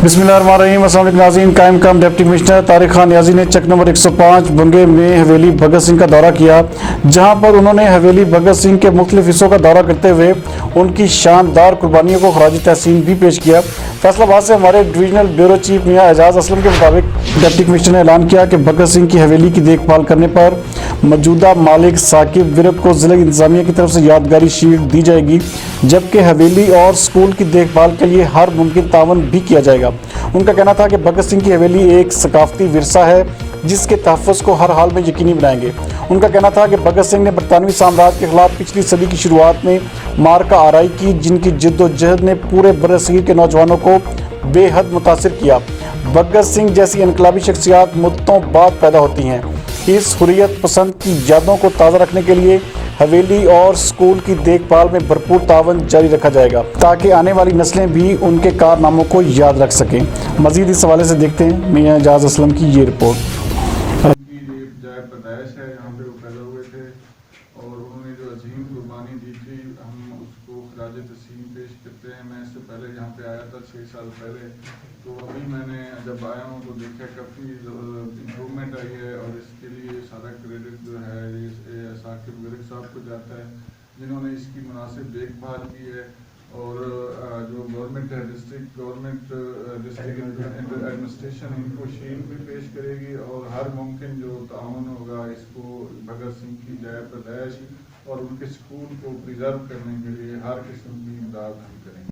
بسم اللہ الرحمن الرحیم۔ السلام علیکم ناظرین، قائم مقام ڈپٹی کمشنر طارق خان نیازی نے چک نمبر 105 بنگے میں حویلی بھگت سنگھ کا دورہ کیا، جہاں پر انہوں نے حویلی بھگت سنگھ کے مختلف حصوں کا دورہ کرتے ہوئے ان کی شاندار قربانیوں کو خراج تحسین بھی پیش کیا۔ فیصل آباد سے ہمارے ڈویژنل بیورو چیف میاں اعجاز اسلم کے مطابق ڈپٹی کمشنر نے اعلان کیا کہ بھگت سنگھ کی حویلی کی دیکھ بھال کرنے پر موجودہ مالک ثاقب ورک کو ضلع انتظامیہ کی طرف سے یادگاری شیلڈ دی جائے گی، جبکہ حویلی اور سکول کی دیکھ بھال کے لیے ہر ممکن تعاون بھی کیا جائے گا۔ ان کا کہنا تھا کہ بھگت سنگھ کی حویلی ایک ثقافتی ورثہ ہے جس کے تحفظ کو ہر حال میں یقینی بنائیں گے۔ ان کا کہنا تھا کہ بھگت سنگھ نے برطانوی سامراج کے خلاف پچھلی صدی کی شروعات میں معرکہ آرائی کی، جن کی جد و جہد نے پورے برصغیر کے نوجوانوں کو بے حد متاثر کیا۔ بھگت سنگھ جیسی انقلابی شخصیات مدتوں بعد پیدا ہوتی ہیں۔ اس حریت پسند کی یادوں کو تازہ رکھنے کے لیے حویلی اور سکول کی دیکھ بھال میں بھرپور تعاون جاری رکھا جائے گا تاکہ آنے والی نسلیں بھی ان کے کارناموں کو یاد رکھ سکیں۔ مزید اس حوالے سے دیکھتے ہیں میاں اعجاز اسلم کی یہ رپورٹ۔ جائے پیدائش ہے، یہاں پہ وہ پیدا ہوئے تھے اور انہوں نے جو عظیم قربانی دی تھی، ہم اس کو خراج تحسین پیش کرتے ہیں۔ میں اس سے پہلے یہاں پہ آیا تھا 6 سال پہلے، تو ابھی میں نے جب آیا ہوں تو دیکھا کافی امپرومنٹ آئی ہے، اور اس کے لیے سارا کریڈٹ جو ہے یہ ثاقب ورک صاحب کو جاتا ہے، جنہوں نے اس کی مناسب دیکھ بھال کی ہے۔ اور جو گورنمنٹ ہے، ڈسٹرکٹ ایڈمنسٹریشن ان کو شیلڈ بھی پیش کرے گی، اور ہر ممکن جو تعاون ہوگا اس کو بھگت سنگھ کی جائے پیدائش اور ان کے سکول کو پریزرو کرنے کے لیے ہر قسم کی امداد ہم کریں گے۔